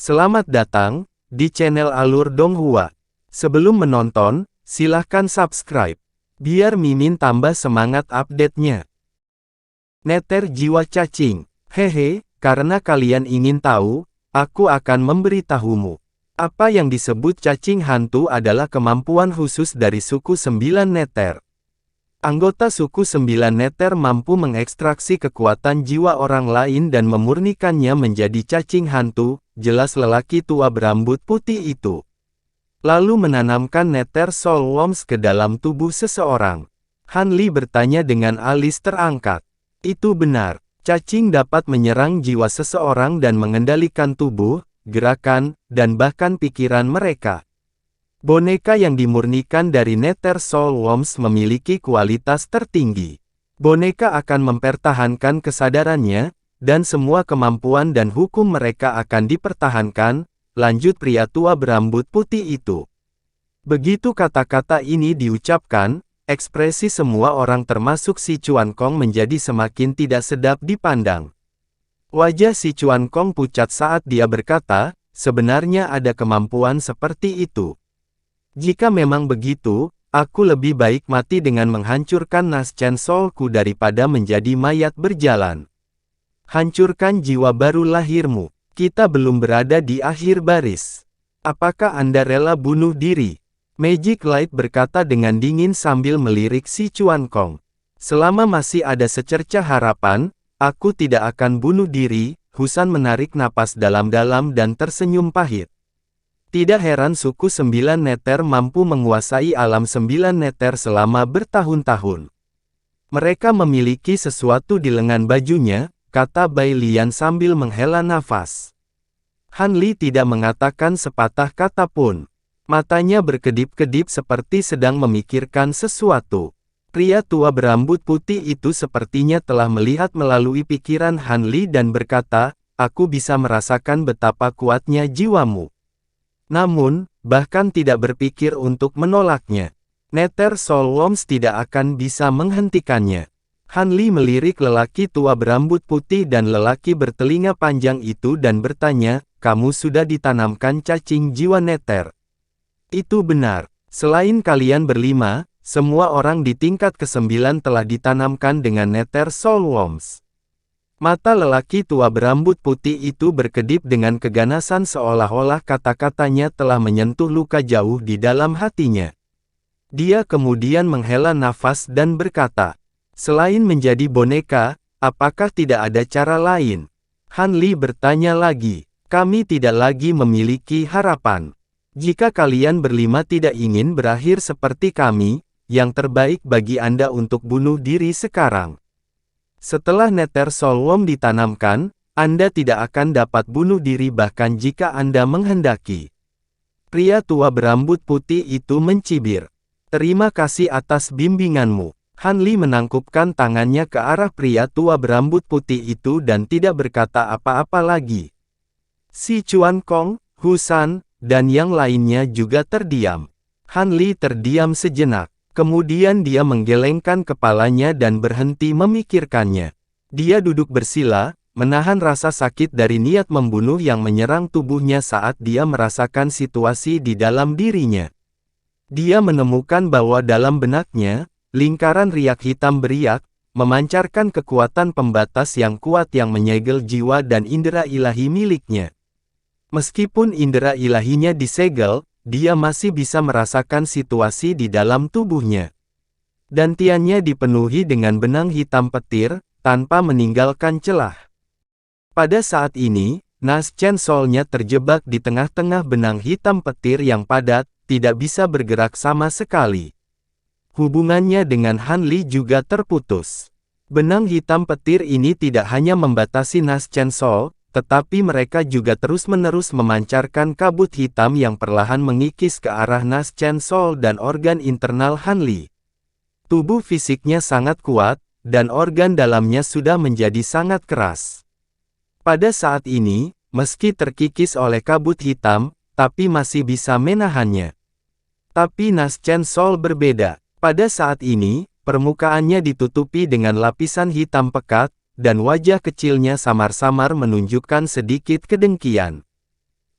Selamat datang di channel Alur Donghua. Sebelum menonton, silahkan subscribe, biar Mimin tambah semangat update-nya. Neter jiwa cacing. Hehe, karena kalian ingin tahu, aku akan memberitahumu. Apa yang disebut cacing hantu adalah kemampuan khusus dari suku 9 Neter. Anggota suku 9 Neter mampu mengekstraksi kekuatan jiwa orang lain dan memurnikannya menjadi cacing hantu, jelas lelaki tua berambut putih itu. Lalu menanamkan Nether Soul Worms ke dalam tubuh seseorang. Han Li bertanya dengan alis terangkat. Itu benar, cacing dapat menyerang jiwa seseorang dan mengendalikan tubuh, gerakan, dan bahkan pikiran mereka. Boneka yang dimurnikan dari Nether Soul Worms memiliki kualitas tertinggi. Boneka akan mempertahankan kesadarannya, dan semua kemampuan dan hukum mereka akan dipertahankan, lanjut pria tua berambut putih itu. Begitu kata-kata ini diucapkan, ekspresi semua orang termasuk si Chuan Kong menjadi semakin tidak sedap dipandang. Wajah si Chuan Kong pucat saat dia berkata, sebenarnya ada kemampuan seperti itu. Jika memang begitu, aku lebih baik mati dengan menghancurkan Naschen Soul-ku daripada menjadi mayat berjalan. Hancurkan jiwa baru lahirmu. Kita belum berada di akhir baris. Apakah Anda rela bunuh diri? Magic Light berkata dengan dingin sambil melirik si Chuan Kong. Selama masih ada secercah harapan, aku tidak akan bunuh diri. Husan menarik napas dalam-dalam dan tersenyum pahit. Tidak heran suku 9 Neter mampu menguasai alam 9 Neter selama bertahun-tahun. Mereka memiliki sesuatu di lengan bajunya, kata Bai Lian sambil menghela nafas. Han Li tidak mengatakan sepatah kata pun. Matanya berkedip-kedip seperti sedang memikirkan sesuatu. Pria tua berambut putih itu sepertinya telah melihat melalui pikiran Han Li dan berkata, aku bisa merasakan betapa kuatnya jiwamu. Namun, bahkan tidak berpikir untuk menolaknya. Nether Soul Worms tidak akan bisa menghentikannya. Han Li melirik lelaki tua berambut putih dan lelaki bertelinga panjang itu dan bertanya, kamu sudah ditanamkan cacing jiwa Nether. Itu benar. Selain kalian berlima, semua orang di tingkat ke-9 telah ditanamkan dengan Nether Soul Worms. Mata lelaki tua berambut putih itu berkedip dengan keganasan seolah-olah kata-katanya telah menyentuh luka jauh di dalam hatinya. Dia kemudian menghela nafas dan berkata, selain menjadi boneka, apakah tidak ada cara lain? Han Li bertanya lagi, kami tidak lagi memiliki harapan. Jika kalian berlima tidak ingin berakhir seperti kami, yang terbaik bagi Anda untuk bunuh diri sekarang. Setelah Nether Soul Worm ditanamkan, Anda tidak akan dapat bunuh diri bahkan jika Anda menghendaki. Pria tua berambut putih itu mencibir. Terima kasih atas bimbinganmu. Han Li menangkupkan tangannya ke arah pria tua berambut putih itu dan tidak berkata apa-apa lagi. Si Chuan Kong, Husan, dan yang lainnya juga terdiam. Han Li terdiam sejenak. Kemudian dia menggelengkan kepalanya dan berhenti memikirkannya. Dia duduk bersila, menahan rasa sakit dari niat membunuh yang menyerang tubuhnya saat dia merasakan situasi di dalam dirinya. Dia menemukan bahwa dalam benaknya, lingkaran riak hitam beriak, memancarkan kekuatan pembatas yang kuat yang menyegel jiwa dan indera ilahi miliknya. Meskipun indera ilahinya disegel, dia masih bisa merasakan situasi di dalam tubuhnya. Dantiannya dipenuhi dengan benang hitam petir, tanpa meninggalkan celah. Pada saat ini, Naschen Soul-nya terjebak di tengah-tengah benang hitam petir yang padat, tidak bisa bergerak sama sekali. Hubungannya dengan Han Li juga terputus. Benang hitam petir ini tidak hanya membatasi Naschen Soul, tetapi mereka juga terus-menerus memancarkan kabut hitam yang perlahan mengikis ke arah Naschen Soul dan organ internal Han Li. Tubuh fisiknya sangat kuat, dan organ dalamnya sudah menjadi sangat keras. Pada saat ini, meski terkikis oleh kabut hitam, tapi masih bisa menahannya. Tapi Naschen Soul berbeda. Pada saat ini, permukaannya ditutupi dengan lapisan hitam pekat, dan wajah kecilnya samar-samar menunjukkan sedikit kedengkian.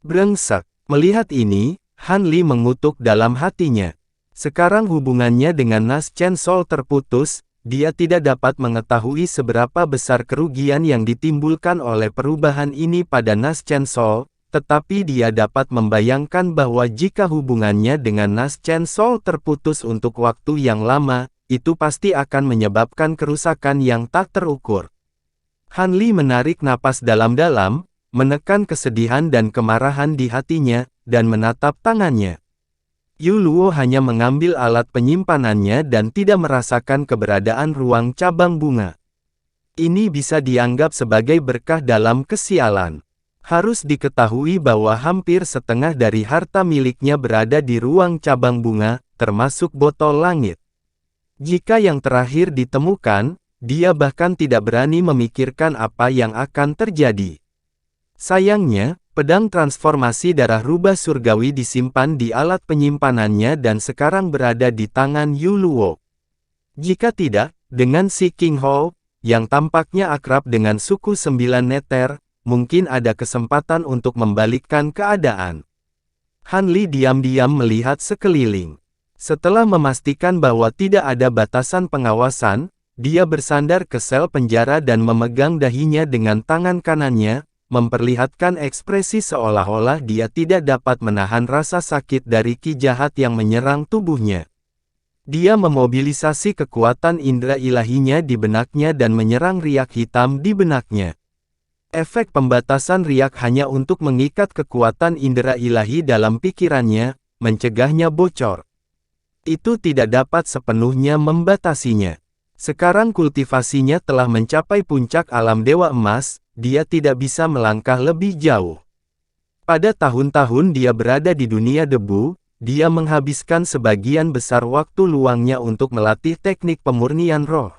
Brengsek. Melihat ini, Han Li mengutuk dalam hatinya. Sekarang hubungannya dengan Nas Chen Sol terputus, dia tidak dapat mengetahui seberapa besar kerugian yang ditimbulkan oleh perubahan ini pada Nas Chen Sol, tetapi dia dapat membayangkan bahwa jika hubungannya dengan Nas Chen Sol terputus untuk waktu yang lama, itu pasti akan menyebabkan kerusakan yang tak terukur. Han Li menarik napas dalam-dalam, menekan kesedihan dan kemarahan di hatinya, dan menatap tangannya. Yu Luo hanya mengambil alat penyimpanannya dan tidak merasakan keberadaan ruang cabang bunga. Ini bisa dianggap sebagai berkah dalam kesialan. Harus diketahui bahwa hampir setengah dari harta miliknya berada di ruang cabang bunga, termasuk botol langit. Jika yang terakhir ditemukan, dia bahkan tidak berani memikirkan apa yang akan terjadi. Sayangnya, pedang transformasi darah rubah surgawi disimpan di alat penyimpanannya dan sekarang berada di tangan Yu Luo. Jika tidak, dengan si King Hou, yang tampaknya akrab dengan suku Sembilan Neter, mungkin ada kesempatan untuk membalikkan keadaan. Han Li diam-diam melihat sekeliling. Setelah memastikan bahwa tidak ada batasan pengawasan, dia bersandar ke sel penjara dan memegang dahinya dengan tangan kanannya, memperlihatkan ekspresi seolah-olah dia tidak dapat menahan rasa sakit dari ki jahat yang menyerang tubuhnya. Dia memobilisasi kekuatan indera ilahinya di benaknya dan menyerang riak hitam di benaknya. Efek pembatasan riak hanya untuk mengikat kekuatan indera ilahi dalam pikirannya, mencegahnya bocor. Itu tidak dapat sepenuhnya membatasinya. Sekarang kultivasinya telah mencapai puncak alam Dewa Emas, dia tidak bisa melangkah lebih jauh. Pada tahun-tahun dia berada di dunia debu, dia menghabiskan sebagian besar waktu luangnya untuk melatih teknik pemurnian roh.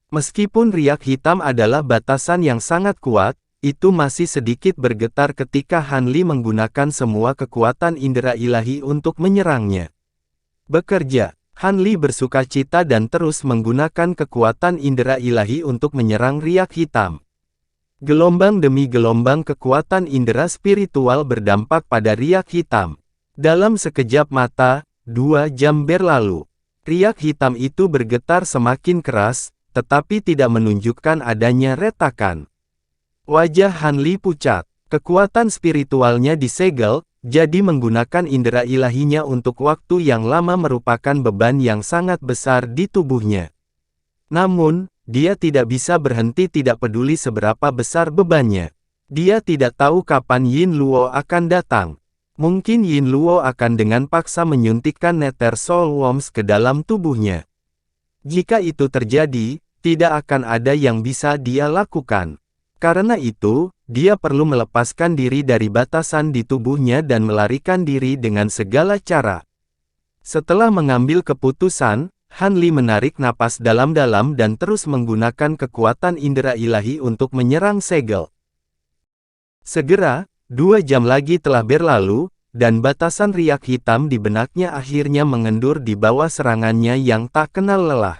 Meskipun riak hitam adalah batasan yang sangat kuat, itu masih sedikit bergetar ketika Han Li menggunakan semua kekuatan indera ilahi untuk menyerangnya. Bekerja, Han Li bersukacita dan terus menggunakan kekuatan indera ilahi untuk menyerang riak hitam. Gelombang demi gelombang kekuatan indera spiritual berdampak pada riak hitam. Dalam sekejap mata, 2 jam berlalu. Riak hitam itu bergetar semakin keras, tetapi tidak menunjukkan adanya retakan. Wajah Han Li pucat. Kekuatan spiritualnya disegel, jadi menggunakan indera ilahinya untuk waktu yang lama merupakan beban yang sangat besar di tubuhnya. Namun, dia tidak bisa berhenti tidak peduli seberapa besar bebannya. Dia tidak tahu kapan Yin Luo akan datang. Mungkin Yin Luo akan dengan paksa menyuntikkan Nether Soul Worms ke dalam tubuhnya. Jika itu terjadi, tidak akan ada yang bisa dia lakukan. Karena itu, dia perlu melepaskan diri dari batasan di tubuhnya dan melarikan diri dengan segala cara. Setelah mengambil keputusan, Han Li menarik napas dalam-dalam dan terus menggunakan kekuatan indera ilahi untuk menyerang segel. Segera, 2 jam lagi telah berlalu, dan batasan riak hitam di benaknya akhirnya mengendur di bawah serangannya yang tak kenal lelah.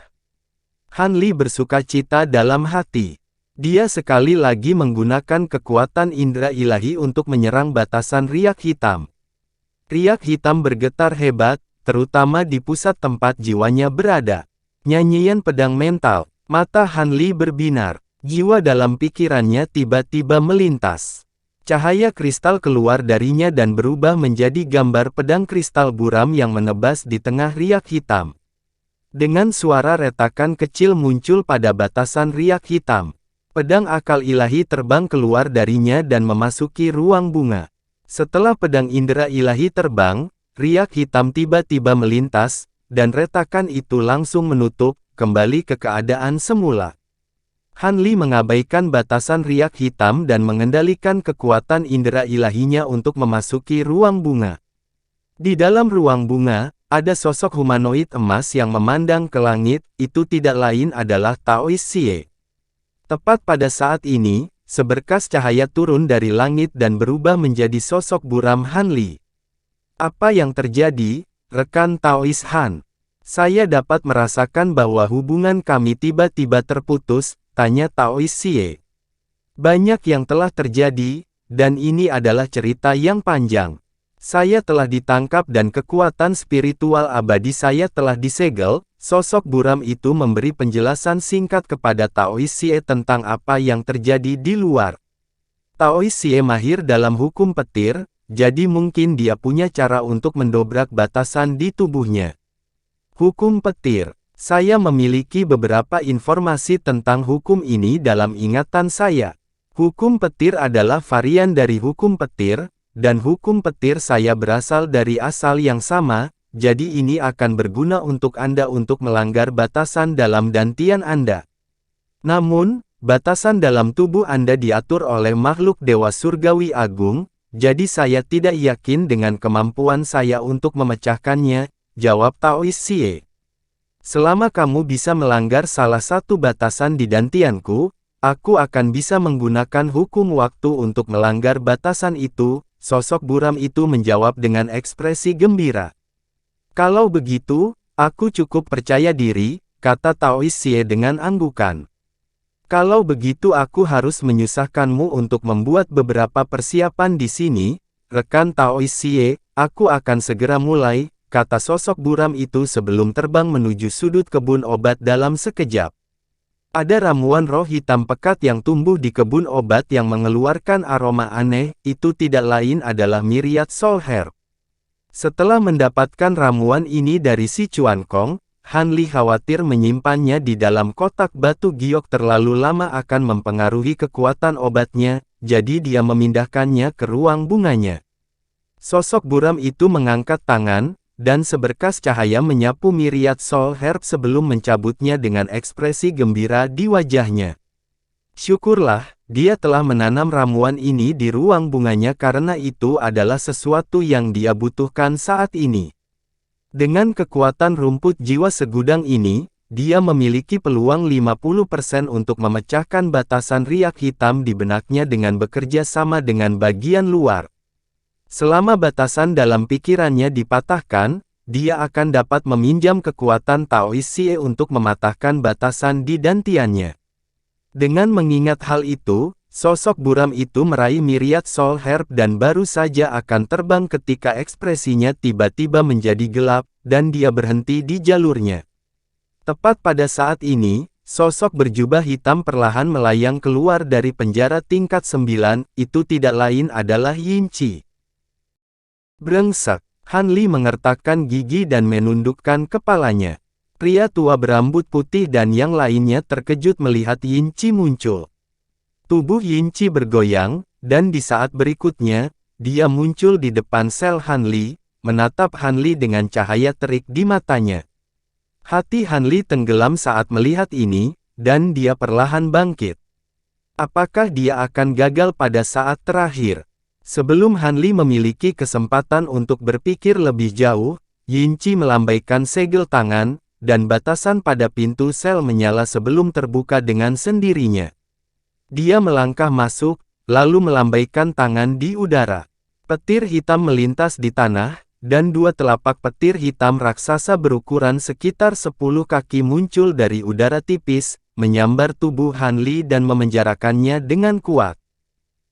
Han Li bersukacita dalam hati. Dia sekali lagi menggunakan kekuatan indera ilahi untuk menyerang batasan riak hitam. Riak hitam bergetar hebat, terutama di pusat tempat jiwanya berada. Nyanyian pedang mental, mata Han Li berbinar, jiwa dalam pikirannya tiba-tiba melintas. Cahaya kristal keluar darinya dan berubah menjadi gambar pedang kristal buram yang menebas di tengah riak hitam. Dengan suara retakan kecil muncul pada batasan riak hitam. Pedang akal ilahi terbang keluar darinya dan memasuki ruang bunga. Setelah pedang indera ilahi terbang, riak hitam tiba-tiba melintas, dan retakan itu langsung menutup, kembali ke keadaan semula. Han Li mengabaikan batasan riak hitam dan mengendalikan kekuatan indera ilahinya untuk memasuki ruang bunga. Di dalam ruang bunga, ada sosok humanoid emas yang memandang ke langit, itu tidak lain adalah Taois Xie. Tepat pada saat ini, seberkas cahaya turun dari langit dan berubah menjadi sosok buram Han Li. Apa yang terjadi, rekan Taois Han? Saya dapat merasakan bahwa hubungan kami tiba-tiba terputus, tanya Taois Xie. Banyak yang telah terjadi, dan ini adalah cerita yang panjang. Saya telah ditangkap dan kekuatan spiritual abadi saya telah disegel." Sosok buram itu memberi penjelasan singkat kepada Taois Xie tentang apa yang terjadi di luar. Taois Xie mahir dalam hukum petir, jadi mungkin dia punya cara untuk mendobrak batasan di tubuhnya. Hukum petir. Saya memiliki beberapa informasi tentang hukum ini dalam ingatan saya. Hukum petir adalah varian dari hukum petir, dan hukum petir saya berasal dari asal yang sama. Jadi ini akan berguna untuk Anda untuk melanggar batasan dalam dantian Anda. Namun, batasan dalam tubuh Anda diatur oleh makhluk dewa surgawi agung, jadi saya tidak yakin dengan kemampuan saya untuk memecahkannya, jawab Taois Xie. Selama kamu bisa melanggar salah satu batasan di dantianku, aku akan bisa menggunakan hukum waktu untuk melanggar batasan itu, sosok buram itu menjawab dengan ekspresi gembira. Kalau begitu, aku cukup percaya diri, kata Taois Xie dengan anggukan. Kalau begitu aku harus menyusahkanmu untuk membuat beberapa persiapan di sini, rekan Taois Xie, aku akan segera mulai, kata sosok buram itu sebelum terbang menuju sudut kebun obat dalam sekejap. Ada ramuan roh hitam pekat yang tumbuh di kebun obat yang mengeluarkan aroma aneh, itu tidak lain adalah Myriad Soul Herb. Setelah mendapatkan ramuan ini dari si Chuan Kong, Han Li khawatir menyimpannya di dalam kotak batu giok terlalu lama akan mempengaruhi kekuatan obatnya, jadi dia memindahkannya ke ruang bunganya. Sosok buram itu mengangkat tangan, dan seberkas cahaya menyapu Myriad Soul Herb sebelum mencabutnya dengan ekspresi gembira di wajahnya. Syukurlah, dia telah menanam ramuan ini di ruang bunganya karena itu adalah sesuatu yang dia butuhkan saat ini. Dengan kekuatan rumput jiwa segudang ini, dia memiliki peluang 50% untuk memecahkan batasan riak hitam di benaknya dengan bekerja sama dengan bagian luar. Selama batasan dalam pikirannya dipatahkan, dia akan dapat meminjam kekuatan Taois Xie untuk mematahkan batasan di dantiannya. Dengan mengingat hal itu, sosok buram itu meraih Myriad Soul Herb dan baru saja akan terbang ketika ekspresinya tiba-tiba menjadi gelap, dan dia berhenti di jalurnya. Tepat pada saat ini, sosok berjubah hitam perlahan melayang keluar dari penjara tingkat 9, itu tidak lain adalah Yin Qi. Brengsek, Han Li mengertakkan gigi dan menundukkan kepalanya. Pria tua berambut putih dan yang lainnya terkejut melihat Yin Qi muncul. Tubuh Yin Qi bergoyang, dan di saat berikutnya, dia muncul di depan sel Han Li, menatap Han Li dengan cahaya terik di matanya. Hati Han Li tenggelam saat melihat ini, dan dia perlahan bangkit. Apakah dia akan gagal pada saat terakhir? Sebelum Han Li memiliki kesempatan untuk berpikir lebih jauh, Yin Qi melambaikan segel tangan, dan batasan pada pintu sel menyala sebelum terbuka dengan sendirinya. Dia melangkah masuk, lalu melambaikan tangan di udara. Petir hitam melintas di tanah, dan dua telapak petir hitam raksasa berukuran sekitar 10 kaki muncul dari udara tipis, menyambar tubuh Han Li dan memenjarakannya dengan kuat.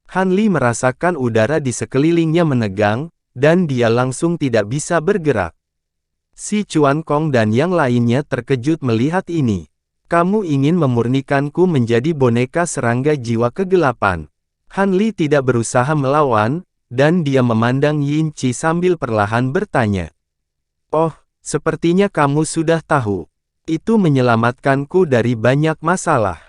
Han Li merasakan udara di sekelilingnya menegang, dan dia langsung tidak bisa bergerak. Si Chuan Kong dan yang lainnya terkejut melihat ini. Kamu ingin memurnikanku menjadi boneka serangga jiwa kegelapan. Han Li tidak berusaha melawan, dan dia memandang Yin Qi sambil perlahan bertanya. Oh, sepertinya kamu sudah tahu. Itu menyelamatkanku dari banyak masalah.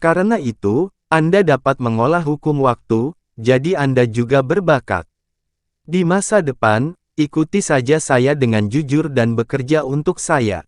Karena itu, Anda dapat mengolah hukum waktu, jadi Anda juga berbakat. Di masa depan, ikuti saja saya dengan jujur dan bekerja untuk saya.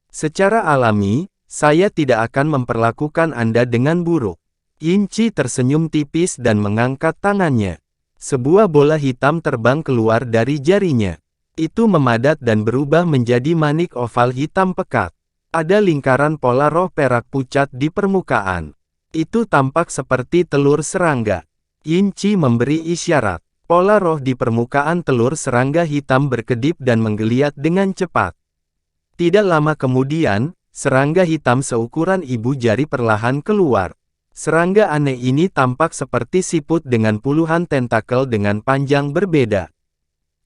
Secara alami, saya tidak akan memperlakukan Anda dengan buruk. Yin Qi tersenyum tipis dan mengangkat tangannya. Sebuah bola hitam terbang keluar dari jarinya. Itu memadat dan berubah menjadi manik oval hitam pekat. Ada lingkaran pola roh perak pucat di permukaan. Itu tampak seperti telur serangga. Yin Qi memberi isyarat. Pola roh di permukaan telur serangga hitam berkedip dan menggeliat dengan cepat. Tidak lama kemudian, serangga hitam seukuran ibu jari perlahan keluar. Serangga aneh ini tampak seperti siput dengan puluhan tentakel dengan panjang berbeda.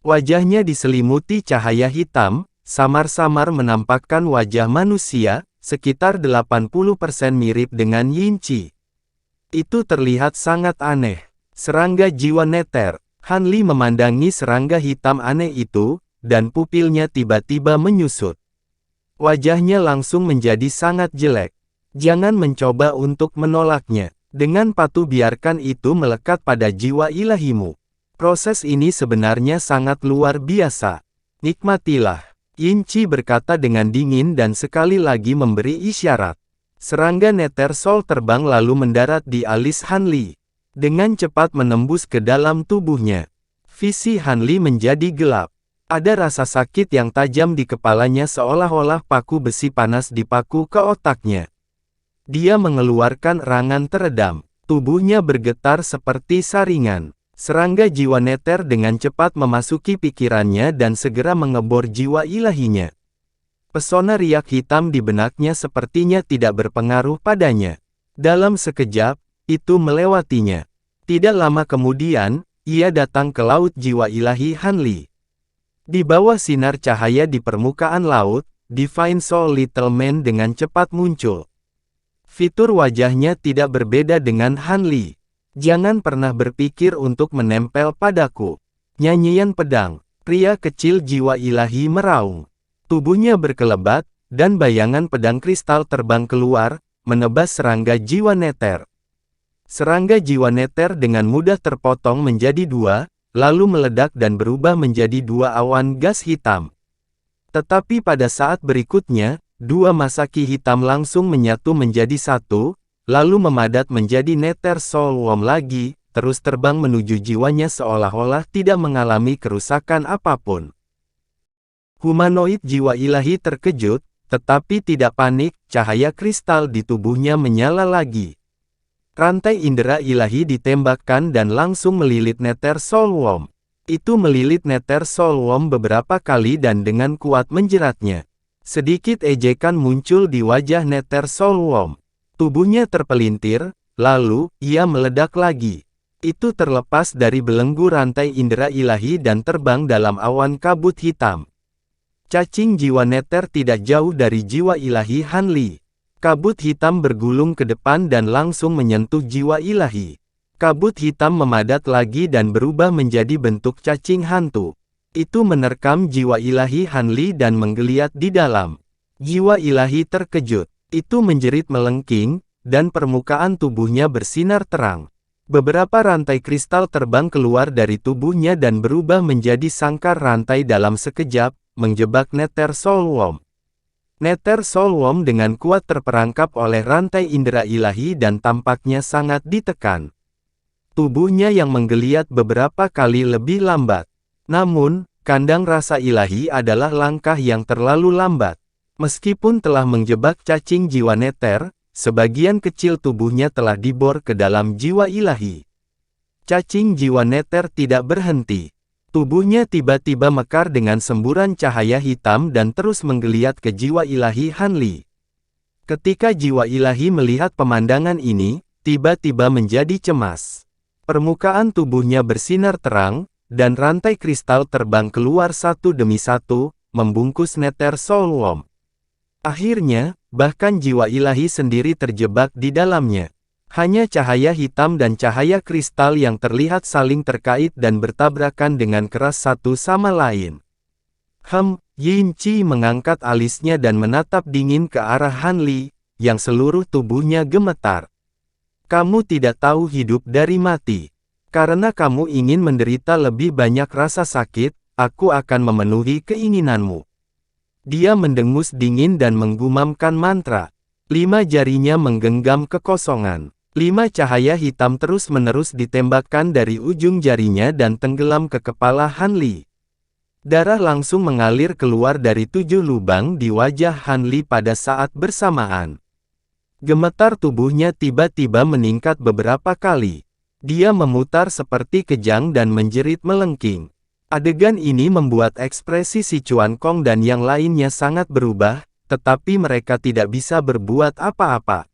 Wajahnya diselimuti cahaya hitam, samar-samar menampakkan wajah manusia, sekitar 80% mirip dengan Yinchi. Itu terlihat sangat aneh. Serangga jiwa neter. Han Li memandangi serangga hitam aneh itu, dan pupilnya tiba-tiba menyusut. Wajahnya langsung menjadi sangat jelek. Jangan mencoba untuk menolaknya. Dengan patuh biarkan itu melekat pada jiwa ilahimu. Proses ini sebenarnya sangat luar biasa. Nikmatilah. Yinchi berkata dengan dingin dan sekali lagi memberi isyarat. Serangga neter Soul terbang lalu mendarat di alis Han Li. Dengan cepat menembus ke dalam tubuhnya. Visi Han Li menjadi gelap. Ada rasa sakit yang tajam di kepalanya seolah-olah paku besi panas dipaku ke otaknya. Dia mengeluarkan erangan teredam. Tubuhnya bergetar seperti saringan. Serangga jiwa neter dengan cepat memasuki pikirannya dan segera mengebor jiwa ilahinya. Pesona riak hitam di benaknya sepertinya tidak berpengaruh padanya. Dalam sekejap, itu melewatinya. Tidak lama kemudian, ia datang ke laut jiwa ilahi Han Li. Di bawah sinar cahaya di permukaan laut, Divine Soul Little Man dengan cepat muncul. Fitur wajahnya tidak berbeda dengan Han Li. Jangan pernah berpikir untuk menempel padaku. Nyanyian pedang. Pria kecil jiwa ilahi meraung. Tubuhnya berkelebat, dan bayangan pedang kristal terbang keluar, menebas serangga jiwa neter. Serangga jiwa neter dengan mudah terpotong menjadi dua, lalu meledak dan berubah menjadi dua awan gas hitam. Tetapi pada saat berikutnya, dua masaki hitam langsung menyatu menjadi satu, lalu memadat menjadi neter Soul Worm lagi, terus terbang menuju jiwanya seolah-olah tidak mengalami kerusakan apapun. Humanoid jiwa ilahi terkejut, tetapi tidak panik, cahaya kristal di tubuhnya menyala lagi. Rantai indera ilahi ditembakkan dan langsung melilit neter Soul Worm. Itu melilit neter Soul Worm beberapa kali dan dengan kuat menjeratnya. Sedikit ejekan muncul di wajah neter Soul Worm. Tubuhnya terpelintir, lalu, ia meledak lagi. Itu terlepas dari belenggu rantai indera ilahi dan terbang dalam awan kabut hitam. Cacing jiwa neter tidak jauh dari jiwa ilahi Han Li. Kabut hitam bergulung ke depan dan langsung menyentuh jiwa ilahi. Kabut hitam memadat lagi dan berubah menjadi bentuk cacing hantu. Itu menerkam jiwa ilahi Han Li dan menggeliat di dalam. Jiwa ilahi terkejut. Itu menjerit melengking, dan permukaan tubuhnya bersinar terang. Beberapa rantai kristal terbang keluar dari tubuhnya dan berubah menjadi sangkar rantai dalam sekejap, menjebak neter Soul Worm. Neter Soul Worm dengan kuat terperangkap oleh rantai indera ilahi dan tampaknya sangat ditekan. Tubuhnya yang menggeliat beberapa kali lebih lambat. Namun, kandang rasa ilahi adalah langkah yang terlalu lambat. Meskipun telah menjebak cacing jiwa neter, sebagian kecil tubuhnya telah dibor ke dalam jiwa ilahi. Cacing jiwa neter tidak berhenti. Tubuhnya tiba-tiba mekar dengan semburan cahaya hitam dan terus menggeliat ke jiwa ilahi Han Li. Ketika jiwa ilahi melihat pemandangan ini, tiba-tiba menjadi cemas. Permukaan tubuhnya bersinar terang, dan rantai kristal terbang keluar satu demi satu, membungkus neter Soul Worm. Akhirnya, bahkan jiwa ilahi sendiri terjebak di dalamnya. Hanya cahaya hitam dan cahaya kristal yang terlihat saling terkait dan bertabrakan dengan keras satu sama lain. Yinchi mengangkat alisnya dan menatap dingin ke arah Han Li, yang seluruh tubuhnya gemetar. Kamu tidak tahu hidup dari mati. Karena kamu ingin menderita lebih banyak rasa sakit, aku akan memenuhi keinginanmu. Dia mendengus dingin dan menggumamkan mantra. 5 jarinya menggenggam kekosongan. 5 cahaya hitam terus-menerus ditembakkan dari ujung jarinya dan tenggelam ke kepala Han Li. Darah langsung mengalir keluar dari 7 lubang di wajah Han Li pada saat bersamaan. Gemetar tubuhnya tiba-tiba meningkat beberapa kali. Dia memutar seperti kejang dan menjerit melengking. Adegan ini membuat ekspresi si Chuan Kong dan yang lainnya sangat berubah, tetapi mereka tidak bisa berbuat apa-apa.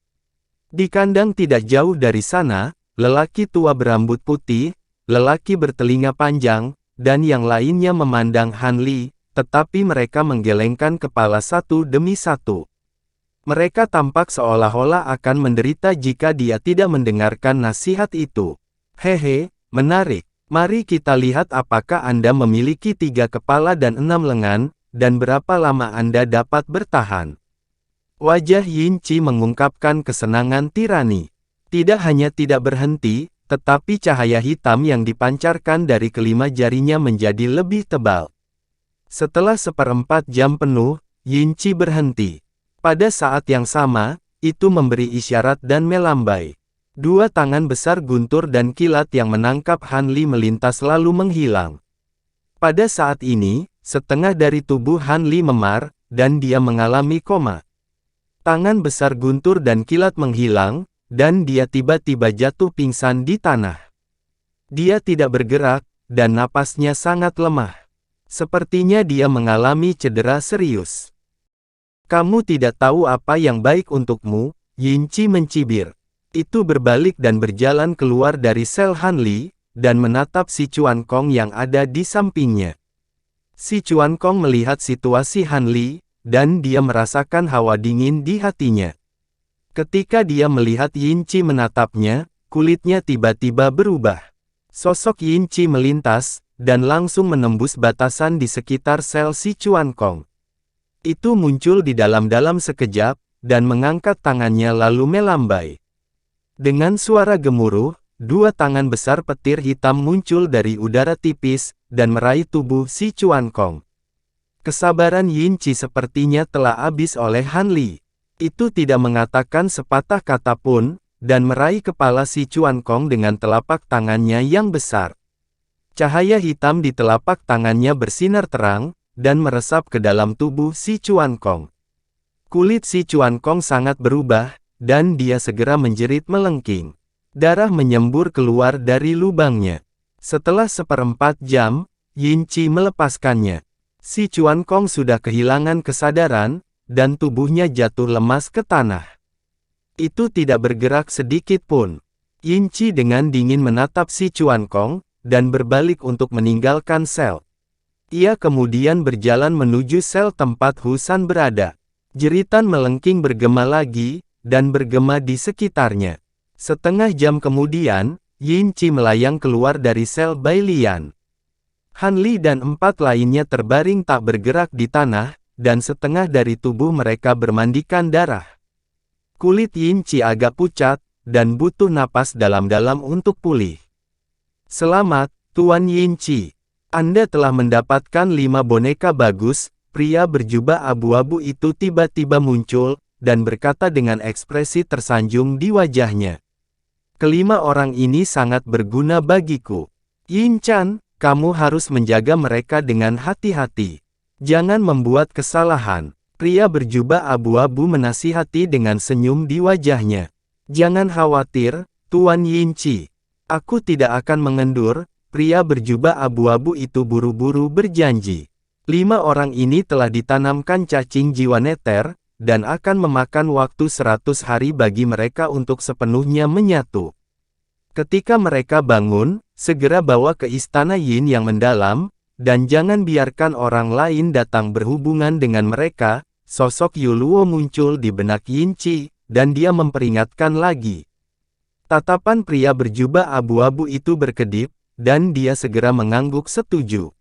Di kandang tidak jauh dari sana, lelaki tua berambut putih, lelaki bertelinga panjang, dan yang lainnya memandang Han Li, tetapi mereka menggelengkan kepala satu demi satu. Mereka tampak seolah-olah akan menderita jika dia tidak mendengarkan nasihat itu. Hehe, menarik. Mari kita lihat apakah Anda memiliki 3 kepala dan 6 lengan, dan berapa lama Anda dapat bertahan. Wajah Yin Qi mengungkapkan kesenangan tirani. Tidak hanya tidak berhenti, tetapi cahaya hitam yang dipancarkan dari kelima jarinya menjadi lebih tebal. Setelah 1/4 jam penuh, Yin Qi berhenti. Pada saat yang sama, itu memberi isyarat dan melambai. 2 tangan besar guntur dan kilat yang menangkap Han Li melintas lalu menghilang. Pada saat ini, setengah dari tubuh Han Li memar, dan dia mengalami koma. Tangan besar guntur dan kilat menghilang, dan dia tiba-tiba jatuh pingsan di tanah. Dia tidak bergerak, dan napasnya sangat lemah. Sepertinya dia mengalami cedera serius. Kamu tidak tahu apa yang baik untukmu, Yin Qi mencibir. Itu berbalik dan berjalan keluar dari sel Han Li, dan menatap si Chuan Kong yang ada di sampingnya. Si Chuan Kong melihat situasi Han Li, dan dia merasakan hawa dingin di hatinya. Ketika dia melihat Yin Qi menatapnya, kulitnya tiba-tiba berubah. Sosok Yin Qi melintas, dan langsung menembus batasan di sekitar sel si Chuan Kong. Itu muncul di dalam-dalam sekejap, dan mengangkat tangannya lalu melambai. Dengan suara gemuruh, 2 tangan besar petir hitam muncul dari udara tipis, dan meraih tubuh si Chuan Kong. Kesabaran Yin Qi sepertinya telah habis oleh Han Li. Itu tidak mengatakan sepatah kata pun, dan meraih kepala si Chuan Kong dengan telapak tangannya yang besar. Cahaya hitam di telapak tangannya bersinar terang, dan meresap ke dalam tubuh si Chuan Kong. Kulit si Chuan Kong sangat berubah, dan dia segera menjerit melengking. Darah menyembur keluar dari lubangnya. Setelah 1/4 jam, Yin Qi melepaskannya. Si Chuan Kong sudah kehilangan kesadaran, dan tubuhnya jatuh lemas ke tanah. Itu tidak bergerak sedikit pun. Yin Qi dengan dingin menatap si Chuan Kong, dan berbalik untuk meninggalkan sel. Ia kemudian berjalan menuju sel tempat Husan berada. Jeritan melengking bergema lagi, dan bergema di sekitarnya. Setengah jam kemudian, Yin Qi melayang keluar dari sel Bai Lian. Han Li dan 4 lainnya terbaring tak bergerak di tanah, dan setengah dari tubuh mereka bermandikan darah. Kulit Yin Qi agak pucat, dan butuh napas dalam-dalam untuk pulih. Selamat, Tuan Yin Qi. Anda telah mendapatkan 5 boneka bagus. Pria berjubah abu-abu itu tiba-tiba muncul, dan berkata dengan ekspresi tersanjung di wajahnya. Kelima orang ini sangat berguna bagiku. Yin Chan, kamu harus menjaga mereka dengan hati-hati. Jangan membuat kesalahan. Pria berjubah abu-abu menasihati dengan senyum di wajahnya. Jangan khawatir, Tuan Yin Qi. Aku tidak akan mengendur. Pria berjubah abu-abu itu buru-buru berjanji. 5 orang ini telah ditanamkan cacing jiwa neter, dan akan memakan waktu 100 hari bagi mereka untuk sepenuhnya menyatu. Ketika mereka bangun, segera bawa ke istana Yin yang mendalam, dan jangan biarkan orang lain datang berhubungan dengan mereka. Sosok Yu Luo muncul di benak Yin Qi, dan dia memperingatkan lagi. Tatapan pria berjubah abu-abu itu berkedip, dan dia segera mengangguk setuju.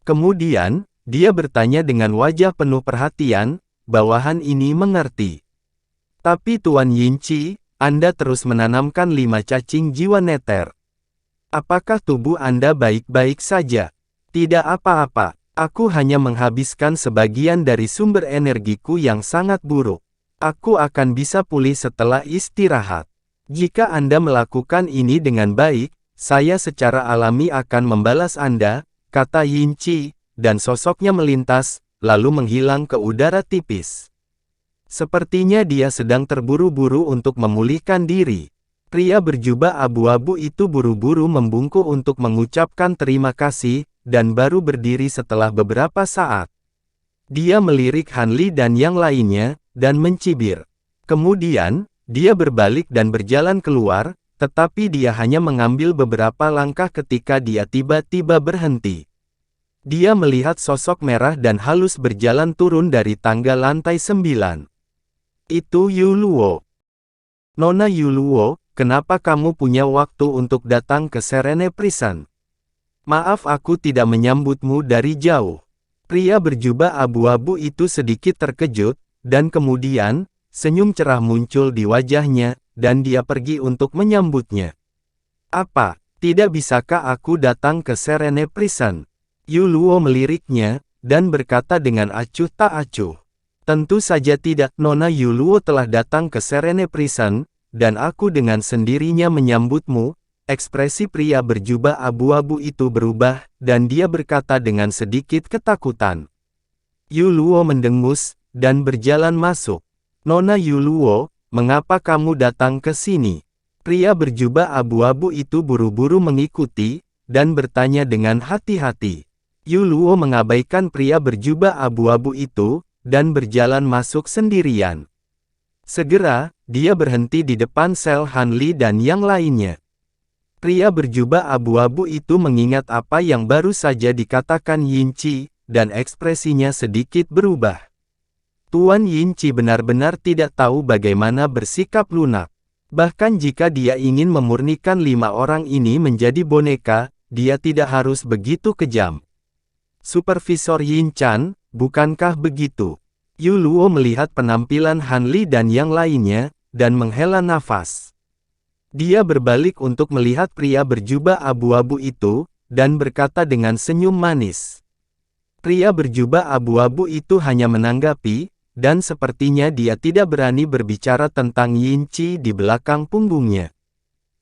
Kemudian, dia bertanya dengan wajah penuh perhatian, bawahan ini mengerti. Tapi Tuan Yin Qi, Anda terus menanamkan 5 cacing jiwa neter. Apakah tubuh Anda baik-baik saja? Tidak apa-apa, aku hanya menghabiskan sebagian dari sumber energiku yang sangat buruk. Aku akan bisa pulih setelah istirahat. Jika Anda melakukan ini dengan baik, saya secara alami akan membalas Anda, kata Yin Qi, dan sosoknya melintas, lalu menghilang ke udara tipis. Sepertinya dia sedang terburu-buru untuk memulihkan diri. Pria berjubah abu-abu itu buru-buru membungkuk untuk mengucapkan terima kasih, dan baru berdiri setelah beberapa saat. Dia melirik Han Li dan yang lainnya, dan mencibir. Kemudian, dia berbalik dan berjalan keluar, tetapi dia hanya mengambil beberapa langkah ketika dia tiba-tiba berhenti. Dia melihat sosok merah dan halus berjalan turun dari tangga lantai 9. Itu Yuluo. Nona Yuluo, kenapa kamu punya waktu untuk datang ke Serene Prison? Maaf aku tidak menyambutmu dari jauh. Pria berjubah abu-abu itu sedikit terkejut, dan kemudian, senyum cerah muncul di wajahnya, dan dia pergi untuk menyambutnya. Apa, tidak bisakah aku datang ke Serene Prison? Yuluo meliriknya, dan berkata dengan acuh tak acuh. Tentu saja tidak, Nona Yuluo telah datang ke Serene Prison, dan aku dengan sendirinya menyambutmu. Ekspresi pria berjubah abu-abu itu berubah, dan dia berkata dengan sedikit ketakutan. Yuluo mendengus, dan berjalan masuk. Nona Yuluo, mengapa kamu datang ke sini? Pria berjubah abu-abu itu buru-buru mengikuti, dan bertanya dengan hati-hati. Yuluo mengabaikan pria berjubah abu-abu itu, dan berjalan masuk sendirian. Segera, dia berhenti di depan sel Hanli dan yang lainnya. Pria berjubah abu-abu itu mengingat apa yang baru saja dikatakan Yinchi, dan ekspresinya sedikit berubah. Tuan Yinchi benar-benar tidak tahu bagaimana bersikap lunak. Bahkan jika dia ingin memurnikan 5 orang ini menjadi boneka, dia tidak harus begitu kejam. Supervisor Yin Chan, bukankah begitu? Yuluo melihat penampilan Hanli dan yang lainnya, dan menghela nafas. Dia berbalik untuk melihat pria berjubah abu-abu itu, dan berkata dengan senyum manis. Pria berjubah abu-abu itu hanya menanggapi, dan sepertinya dia tidak berani berbicara tentang Yinchi di belakang punggungnya.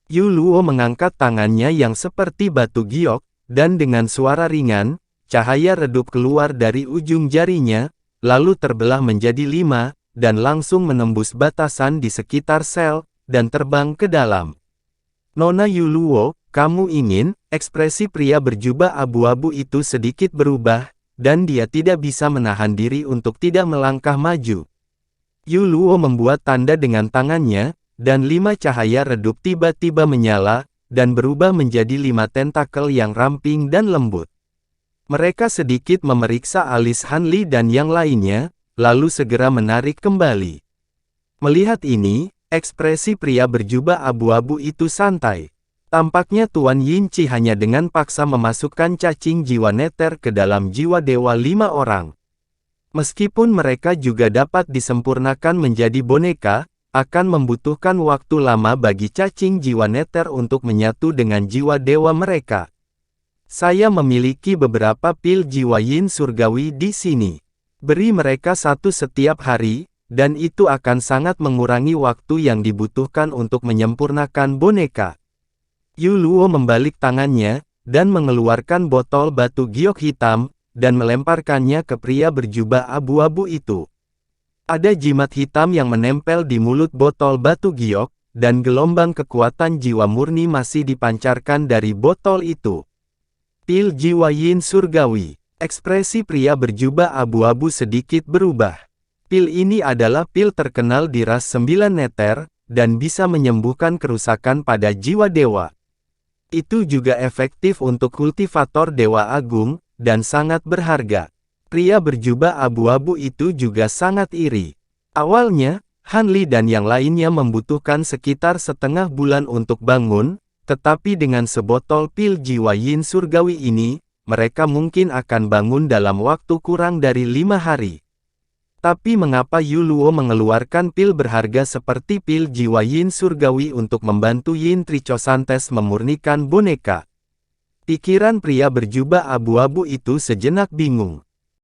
Yuluo mengangkat tangannya yang seperti batu giok, dan dengan suara ringan, cahaya redup keluar dari ujung jarinya, lalu terbelah menjadi 5, dan langsung menembus batasan di sekitar sel, dan terbang ke dalam. Nona Yuluo, kamu ingin? Ekspresi pria berjubah abu-abu itu sedikit berubah, dan dia tidak bisa menahan diri untuk tidak melangkah maju. Yuluo membuat tanda dengan tangannya, dan 5 cahaya redup tiba-tiba menyala, dan berubah menjadi 5 tentakel yang ramping dan lembut. Mereka sedikit memeriksa alis Hanli dan yang lainnya, lalu segera menarik kembali. Melihat ini, ekspresi pria berjubah abu-abu itu santai. Tampaknya Tuan Yinchi hanya dengan paksa memasukkan cacing jiwa neter ke dalam jiwa dewa 5 orang. Meskipun mereka juga dapat disempurnakan menjadi boneka, akan membutuhkan waktu lama bagi cacing jiwa neter untuk menyatu dengan jiwa dewa mereka. Saya memiliki beberapa pil jiwa yin surgawi di sini. Beri mereka 1 setiap hari, dan itu akan sangat mengurangi waktu yang dibutuhkan untuk menyempurnakan boneka. Yuluo membalik tangannya, dan mengeluarkan botol batu giok hitam, dan melemparkannya ke pria berjubah abu-abu itu. Ada jimat hitam yang menempel di mulut botol batu giok, dan gelombang kekuatan jiwa murni masih dipancarkan dari botol itu. Pil jiwa yin surgawi. Ekspresi pria berjubah abu-abu sedikit berubah. Pil ini adalah pil terkenal di ras 9 neter, dan bisa menyembuhkan kerusakan pada jiwa dewa. Itu juga efektif untuk kultivator dewa agung, dan sangat berharga. Pria berjubah abu-abu itu juga sangat iri. Awalnya, Hanli dan yang lainnya membutuhkan sekitar setengah bulan untuk bangun, tetapi dengan sebotol pil jiwa yin surgawi ini, mereka mungkin akan bangun dalam waktu kurang dari 5 hari. Tapi mengapa Yuluo mengeluarkan pil berharga seperti pil jiwa yin surgawi untuk membantu Yin Tricosantes memurnikan boneka? Pikiran pria berjubah abu-abu itu sejenak bingung.